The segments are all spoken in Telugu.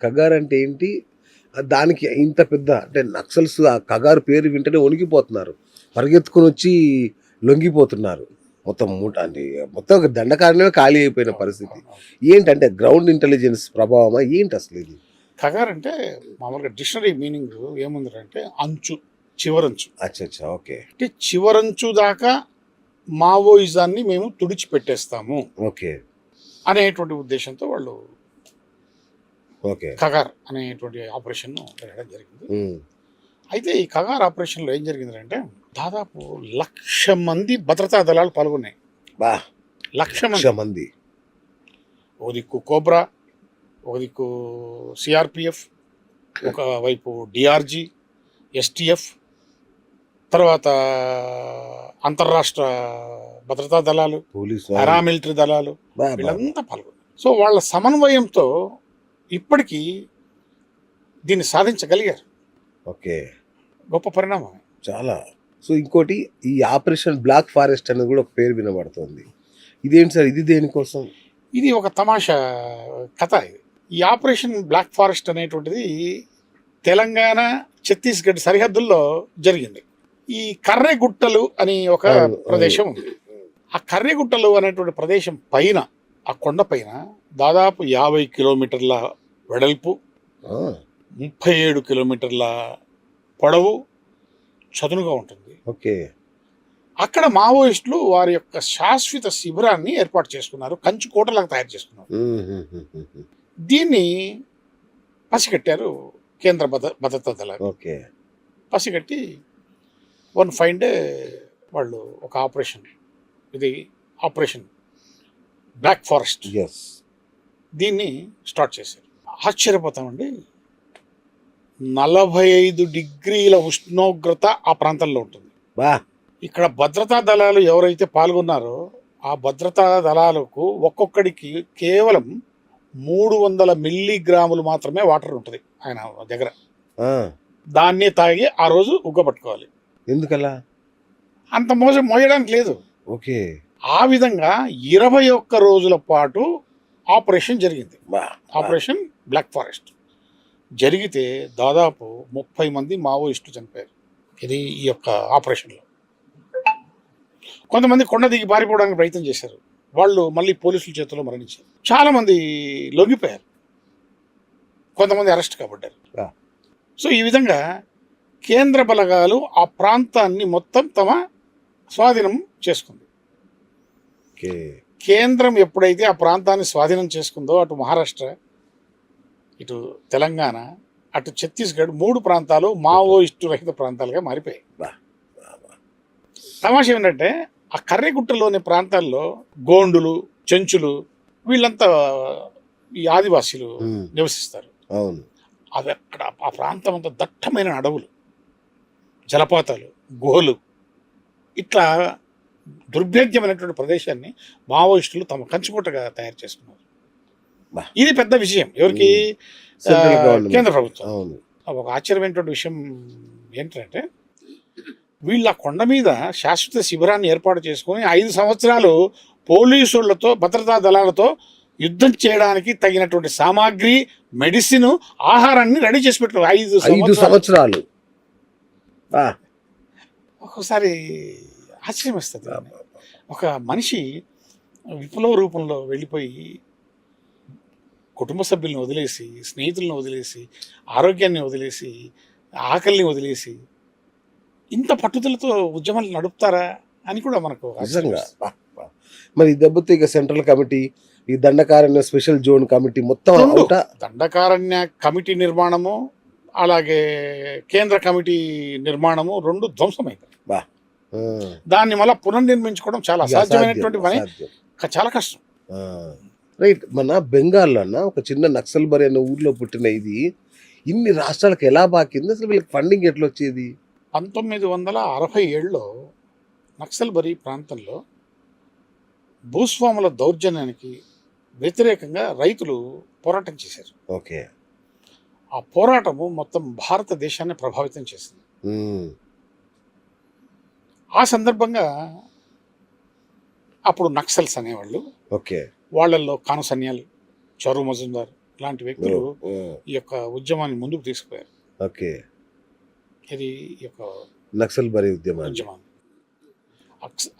కగార్ అంటే ఏంటి? దానికి ఇంత పెద్ద అంటే నక్సల్స్ ఆ కగారు పేరు వింటేనే వణికిపోతున్నారు. పరిగెత్తుకొనొచ్చి లొంగిపోతున్నారు. మొత్తం అంటే మొత్తం ఒక దండకారణ్యమే ఖాళీ అయిపోయిన అవును, పరిస్థితి. అవును, అవును. ఏంటంటే గ్రౌండ్ ఇంటెలిజెన్స్ ప్రభావమా? ఏంటసలిది? కగార్ అంటే మామూలుగా డిక్షనరీ మీనింగ్ ఏముందంటే అంచు, చివరంచు. అచ్చచ్చా! ఓకే. అంటే చివరంచు దాకా మావోయిజాన్ని మేము తుడిచిపెట్టేస్తాము ఓకే. అనేటువంటి ఉద్దేశంతో వాళ్ళు ఓకే. కగార్ అనేటువంటి ఆపరేషన్ను పెట్టడం జరిగింది. హ్మ్. అయితే ఈ కగార్ ఆపరేషన్‌లో ఏం జరిగిందంటే దాదాపు 1,00,000 మంది భద్రతా దళాలు పాల్గొన్నాయి. అబ్బా! 1,00,000 1,00,000 మంది. మంది. ఒక దిక్కు కోబ్రా, ఒక దిక్కు సిఆర్‌పిఎఫ్, ఒకవైపు డిఆర్‌జీ, ఎస్‌టిఎఫ్, తర్వాత అంతర్రాష్ట్ర భద్రతా దళాలు, పోలీసు పారామిలిటరీ దళాలు బా! బా! వీళ్ళంతా పాల్గొన్నారు. సో వాళ్ళ సమన్వయంతో ఇప్పటికీ దీన్ని సాధించగలిగారు. ఓకే. గొప్ప పరిణామం. చాలా. సో, ఇంకోటి ఈ ఆపరేషన్ బ్లాక్ ఫారెస్ట్ అనేది గూడా ఒక పేరు వినబడుతోంది. ఇదేంటి సార్? ఇది దేనికోసం? ఇది ఒక తమాషా కథ ఇది. ఈ ఆపరేషన్ బ్లాక్ ఫారెస్ట్ అనేటువంటిది తెలంగాణ, ఛత్తీస్‌గఢ్ సరిహద్దుల్లో జరిగింది. ఈ కర్రెగుట్టలు అని ఒక అవును. ప్రదేశం ఉంది. ఆ కర్రెగుట్టలు అనేటువంటి ప్రదేశం పైన, ఆ కొండ పైన దాదాపు 50 కిలోమీటర్ల వెడల్పు, ఆ! 37 కిలోమీటర్ల పొడవు, చదునుగా ఉంటుంది. ఓకే. అక్కడ మావోయిస్టులు వారి యొక్క శాశ్వత శిబిరాన్ని ఏర్పాటు చేసుకున్నారు. కంచు కోటలాగా తయారు చేసుకున్నారు. హుహుహుహుహు. దీన్ని పసిగట్టారు కేంద్ర భద్రతా దళాలు. ఓకే. పసిగట్టి వన్ ఫైన్ డే వాళ్ళు ఒక ఆపరేషన్, ఇది ఆపరేషన్ బ్లాక్ ఫారెస్ట్, యెస్. దీన్ని స్టార్ట్ చేశారు. ఆశ్చర్యపోతామండి. 45 డిగ్రీల ఉష్ణోగ్రత ఆ ప్రాంతంలో ఉంటుంది. బా! ఇక్కడ భద్రతా దళాలు ఎవరైతే పాల్గొన్నారో ఆ భద్రతా దళాలకు ఒక్కొక్కడికి కేవలం 300 మిల్లీగ్రాములు మాత్రమే వాటర్ ఉంటుంది ఆయన దగ్గర. ఆ! దాన్నే తాగి ఆ రోజు ఉగ్గబట్టుకోవాలి. ఎందుకలా? అంత మోయడానికి లేదు. ఓకే. ఆ విధంగా 21 రోజుల పాటు ఆపరేషన్ జరిగింది. బా! ఆపరేషన్ బ్లాక్ ఫారెస్ట్ జరిగితే దాదాపు 30 మంది మావోయిస్టులు చనిపోయారు. ఇది ఈ యొక్క ఆపరేషన్లో. కొంతమంది కొండ దిగి పారిపోవడానికి ప్రయత్నం చేశారు. వాళ్ళు మళ్ళీ పోలీసుల చేతిలో మరణించారు. చాలామంది లొంగిపోయారు. కొంతమంది అరెస్ట్ కాబడ్డారు. ఆ! సో ఈ విధంగా కేంద్ర బలగాలు ఆ ప్రాంతాన్ని మొత్తం తమ స్వాధీనం చేసుకుంది. ఓకే. కేంద్రం ఎప్పుడైతే ఆ ప్రాంతాన్ని స్వాధీనం చేసుకుందో అటు మహారాష్ట్ర, ఇటు తెలంగాణ, అటు ఛత్తీస్గఢ్ 3 ప్రాంతాలు మావోయిస్టు రహిత ప్రాంతాలుగా మారిపోయాయి. బా! బా! బా! తమాషా ఏంటంటే ఆ కర్రెగుట్టలోని ప్రాంతాల్లో గోండులు, చెంచులు వీళ్ళంతా ఈ ఆదివాసీలు హ్మ్. నివసిస్తారు. అవును. అవి అక్కడ ఆ ప్రాంతం అంతా దట్టమైన అడవులు, జలపాతాలు, గుహలు, ఇట్లా దుర్భేద్యమైనటువంటి ప్రదేశాన్ని మావోయిస్టులు తమ కంచుకోటగా తయారు చేసుకున్నారు. బా! ఇది పెద్ద విషయం ఎవరికి? Central government. కేంద్ర ప్రభుత్వం. అవును. ఒక ఆశ్చర్యమైనటువంటి విషయం ఏంటంటే వీళ్ళ కొండ మీద శాశ్వత శిబిరాన్ని ఏర్పాటు చేసుకుని 5 సంవత్సరాలు పోలీసులతో, భద్రతా దళాలతో యుద్ధం చేయడానికి తగినటువంటి సామాగ్రి, మెడిసిన్, ఆహారాన్ని రెడీ చేసి పెట్టారు. 5 సంవత్సరాలు. ఆ! ఒక్కోసారి ఆశ్చర్యం వేస్తుంది. ఒక మనిషి విప్లవ రూపంలో వెళ్ళిపోయి కుటుంబ సభ్యులను వదిలేసి, స్నేహితులను వదిలేసి, ఆరోగ్యాన్ని వదిలేసి, ఆకలిని వదిలేసి ఇంత పట్టుదలతో ఉద్యమాలు నడుపుతారా అని కూడా మనకు నిజంగా. బా! బా! మరి ఈ దెబ్బతో ఇక సెంట్రల్ కమిటీ, ఈ దండకారణ్య స్పెషల్ జోన్ కమిటీ మొత్తం అవుటా? దండకారణ్య కమిటీ నిర్మాణము, అలాగే కేంద్ర కమిటీ నిర్మాణము 2 ధ్వంసమైంది. బా! ఆ! దాన్ని మళ్ళీ పునర్నిర్మించుకోవడం చాలా ఇక అసాధ్యమైనటువంటి పని. అసాధ్యం. చాలా కష్టం. ఆ! రైట్. మన బెంగాల్‌లో అన్న ఒక చిన్న నక్సల్బరీ అనే ఊర్లో పుట్టిన ఇది ఇన్ని రాష్ట్రాలకు ఎలా పాకింది? అసలు వీళ్ళకి ఫండింగ్ ఎట్లొచ్చేది? 1967లో నక్సల్బరీ ప్రాంతంలో భూస్వాముల దౌర్జన్యానికి వ్యతిరేకంగా రైతులు పోరాటం చేశారు. ఓకే. ఆ పోరాటము మొత్తం భారతదేశాన్ని ప్రభావితం చేసింది. హ్మ్. ఆ సందర్భంగా అప్పుడు నక్సల్స్ అనేవాళ్ళు, ఓకే. వాళ్ళల్లో కాను సన్యాల్, చరు మజుందార్, లాంటి వ్యక్తులు ఓ, ఈ యొక్క ఉద్యమాన్ని ముందుకు తీసుకుపోయారు. ఓకే. ఇది ఈ యొక్క నక్సల్ బరి ఉద్యమాన్ని. ఉద్యమాన్ని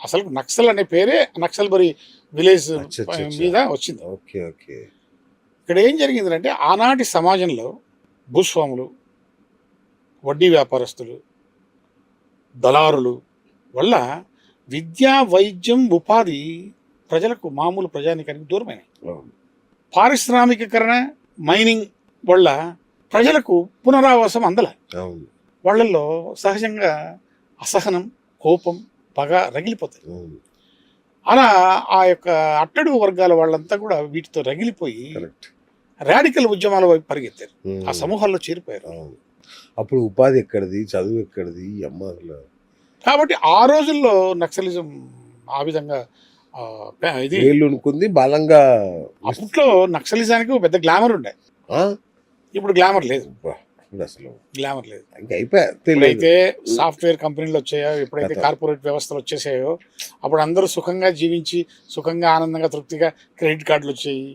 అసలు నక్సల్ అనే పేరే నక్సల్బరీ విలేజ్ అచ్చా, అచ్చా, అచ్చా. మీద వచ్చింది. Okay okay. ఇక్కడ ఏం జరిగిందంటే ఆనాటి సమాజంలో భూస్వాములు, వడ్డీ వ్యాపారస్తులు, దళారులు వల్ల విద్యా, వైద్యం, ఉపాధి ప్రజలకు, మామూలు ప్రజానికానికి దూరమైనాయి. అవును. పారిశ్రామికీకరణ, మైనింగ్ వల్ల ప్రజలకు పునరావాసం అందల. అవును. వాళ్ళల్లో సహజంగా అసహనం, కోపం, పగ రగిలిపోతాయి. అవును. అలా ఆ యొక్క అట్టడుగు వర్గాల వాళ్ళంతా కూడా వీటితో రగిలిపోయి కరెక్ట్. రాడికల్ ఉద్యమాల వైపు పరిగెత్తారు. ఆ ఉమ్. సమూహాల్లో చేరిపోయారు. అవును. అప్పుడు ఉపాధి ఎక్కడిది, చదువు ఎక్కడిది, ఈ అమ్మ అసలు. కాబట్టి ఆ రోజుల్లో నక్సలిజం ఆ విధంగా ఇది వేళ్ళు ఉనుకుంది బలంగా. అప్పట్లో నక్సలిజానికి ఒక పెద్ద గ్లామర్ ఉండే. ఆ? ఇప్పుడు గ్లామర్ లేదు. అబ్బా, ఇప్పుడు అసలు గ్లామర్ లేదు. ఇంకా అయిపోయా తెలియదు. ఎప్పుడైతే సాఫ్ట్వేర్ కంపెనీలు వచ్చాయో, ఎప్పుడైతే కథ. కార్పొరేట్ వ్యవస్థలు వచ్చేసాయో, అప్పుడు అందరూ సుఖంగా జీవించి సుఖంగా, ఆనందంగా, తృప్తిగా క్రెడిట్ కార్డులు వచ్చాయి.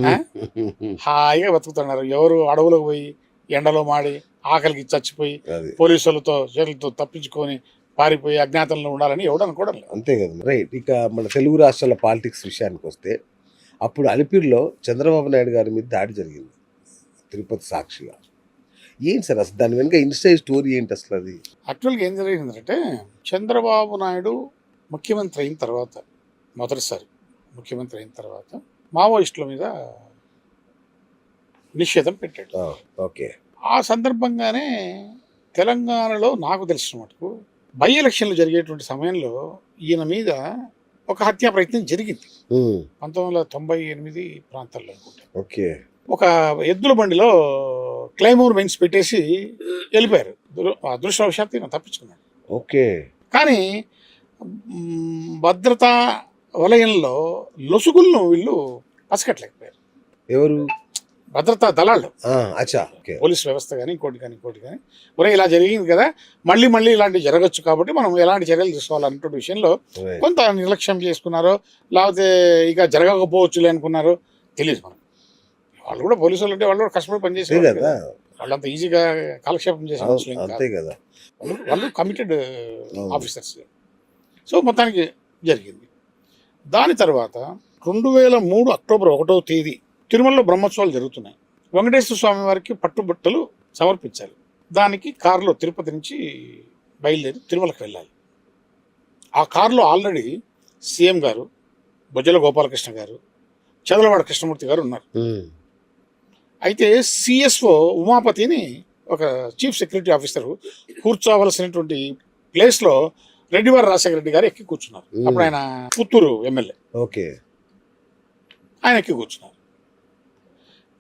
ఆ? హాయిగా బతుకుతున్నారు. ఎవరు అడవులకు పోయి ఎండలో మాడి ఆకలికి చచ్చిపోయి అది పోలీసులతో చేతులతో తప్పించుకొని పారిపోయి అజ్ఞాతంలో ఉండాలని ఎవడు అనుకోవడం లేదు. అంతే కదా. రైట్. ఇక మన తెలుగు రాష్ట్రాల పాలిటిక్స్ విషయానికి వస్తే, అప్పుడు అలిపిరిలో చంద్రబాబు నాయుడు గారి మీద దాడి జరిగింది, తిరుపతి సాక్షిగా. ఏంటి సార్ అసలు దాని వెనుక ఇన్సైడ్ స్టోరీ ఏంటి అసలు అది? యాక్చువల్గా ఏం జరిగిందంటే, చంద్రబాబు నాయుడు ముఖ్యమంత్రి అయిన తర్వాత, మొదటిసారి ముఖ్యమంత్రి అయిన తర్వాత మావోయిస్టుల మీద నిషేధం పెట్టాడు. ఓకే. ఆ సందర్భంగానే తెలంగాణలో నాకు తెలిసిన మటుకు బై ఎలక్షన్లు జరిగేటువంటి సమయంలో ఈయన మీద ఒక హత్యా ప్రయత్నం జరిగింది. 1998 ప్రాంతాల్లో అనుకుంటా. ఓకే. ఒక ఎద్దుల బండిలో క్లైమోర్ మెయిన్స్ పెట్టేసి వెళ్ళిపోయారు. అదృష్టవశాత్తు ఈయన తప్పించుకున్నాడు. ఓకే. కానీ భద్రతా వలయంలో లొసుగులను వీళ్ళు పసిగట్టలేకపోయారు. ఎవరు? భద్రతా దళాలు, అచ్చా. ఓకే. పోలీస్ వ్యవస్థ కానీ ఇంకోటి కానీ ఒరే ఇలా జరిగింది కదా, మళ్ళీ ఇలాంటివి జరగచ్చు, కాబట్టి మనం ఎలాంటి చర్యలు తీసుకోవాలన్నటువంటి విషయంలో కొంత నిర్లక్ష్యం చేసుకున్నారో, లేకపోతే ఇక జరగకపోవచ్చులే అనుకున్నారో తెలియదు మనకు. వాళ్ళు కూడా పోలీసు వాళ్ళు అంటే వాళ్ళు కూడా కష్టపడి పనిచేసేవాళ్ళు కదా. వాళ్ళంత ఈజీగా కాలక్షేపం చేసే మనుషులు ఏం అంతే కాదు. కదా. వాళ్ళు కమిటెడ్ ఆఫీసర్స్. సో మొత్తానికి జరిగింది. దాని తర్వాత 2003 అక్టోబర్ 1వ తేదీ తిరుమలలో బ్రహ్మోత్సవాలు జరుగుతున్నాయి. వెంకటేశ్వర స్వామి వారికి పట్టుబట్టలు సమర్పించాలి. దానికి కారులో తిరుపతి నుంచి బయలుదేరి తిరుమలకు వెళ్ళాలి. ఆ కారులో ఆల్రెడీ సీఎం గారు, బొజ్జల గోపాలకృష్ణ గారు, చదలవాడ కృష్ణమూర్తి గారు ఉన్నారు. అయితే సిఎస్ఓ ఉమాపతిని, ఒక చీఫ్ సెక్యూరిటీ ఆఫీసర్, కూర్చోవలసినటువంటి ప్లేస్లో రెడ్డివారి రాజశేఖర రెడ్డి గారు ఎక్కి కూర్చున్నారు. అప్పుడు ఆయన పుత్తూరు ఎమ్మెల్యే. ఓకే. ఆయన ఎక్కి కూర్చున్నారు.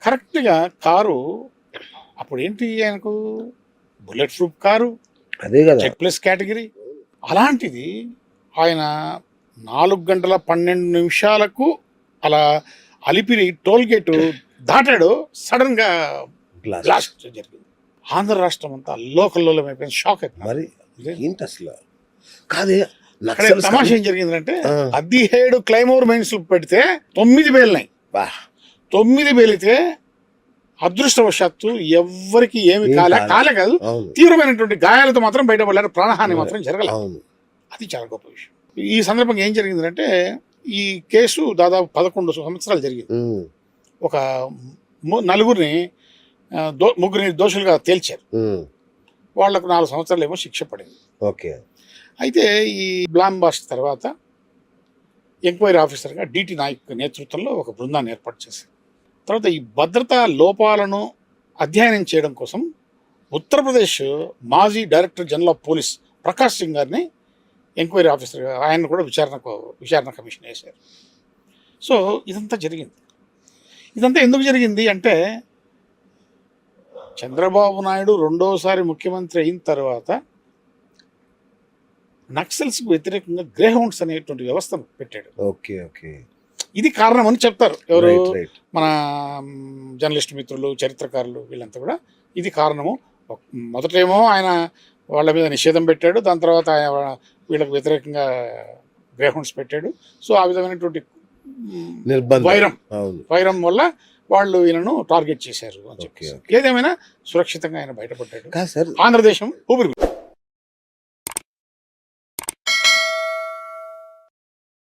కరెక్ట్గా కారు అప్పుడు ఏంటి, ఆయనకు బుల్లెట్ ప్రూఫ్ కారు, అదే కదా. Z plus category. అలాంటిది ఆయన 4 గంటల 12 నిమిషాలకు అలా అలిపిరి టోల్ గేటు దాటాడు. సడన్ గా బ్లాస్ట్ జరిగింది. ఆంధ్ర రాష్ట్రం అంతా లోకల్లో అయిపోయింది, షాక్ అయిపోయింది. మరి ఏంటి అసలు కాదే. తమాషా ఏం జరిగిందంటే 17 క్లైమోర్ మైన్స్ పెడితే 9 పేలినాయి. 9 పేలితే అదృష్టవశాత్తు ఎవ్వరికి ఏమి కాలే కాదు, తీవ్రమైనటువంటి గాయాలతో మాత్రం బయటపడ్డారు. ప్రాణహాని మాత్రం జరగలేదు. అది చాలా గొప్ప విషయం. ఈ సందర్భంగా ఏం జరిగిందంటే, ఈ కేసు దాదాపు 11 సంవత్సరాలు జరిగింది. ఒక ముగ్గురిని దోషులుగా తేల్చారు. వాళ్లకు 4 సంవత్సరాలు ఏమో శిక్ష పడింది. ఓకే. అయితే ఈ బ్లాంబాస్ట్ తర్వాత ఎంక్వైరీ ఆఫీసర్గా డిటి నాయక్ నేతృత్వంలో ఒక బృందాన్ని ఏర్పాటు చేశారు. తర్వాత ఈ భద్రతా లోపాలను అధ్యయనం చేయడం కోసం ఉత్తరప్రదేశ్ మాజీ director general of police Prakash Singh గారిని ఎంక్వైరీ ఆఫీసర్గా, ఆయన కూడా విచారణ కమిషన్ వేశారు. సో ఇదంతా జరిగింది. ఇదంతా ఎందుకు జరిగింది అంటే, చంద్రబాబు నాయుడు రెండోసారి ముఖ్యమంత్రి అయిన తర్వాత నక్సల్స్కి వ్యతిరేకంగా గ్రే హౌండ్స్ అనేటువంటి వ్యవస్థను పెట్టాడు. ఓకే. ఓకే. ఇది కారణం అని చెప్తారు ఎవరు, మన జర్నలిస్ట్ మిత్రులు, చరిత్రకారులు, వీళ్ళంతా కూడా ఇది కారణము. మొదటేమో ఆయన వాళ్ళ మీద నిషేధం పెట్టాడు, దాని తర్వాత ఆయన వీళ్ళకి వ్యతిరేకంగా గ్రే హౌండ్స్ పెట్టాడు. సో ఆ విధమైనటువంటి వైరం వల్ల వాళ్ళు ఈయనను టార్గెట్ చేశారు అని చెప్పి. ఏదేమైనా సురక్షితంగా ఆయన బయటపడ్డాడు. కాదు సార్, ఆంధ్రదేశం ఊపిరి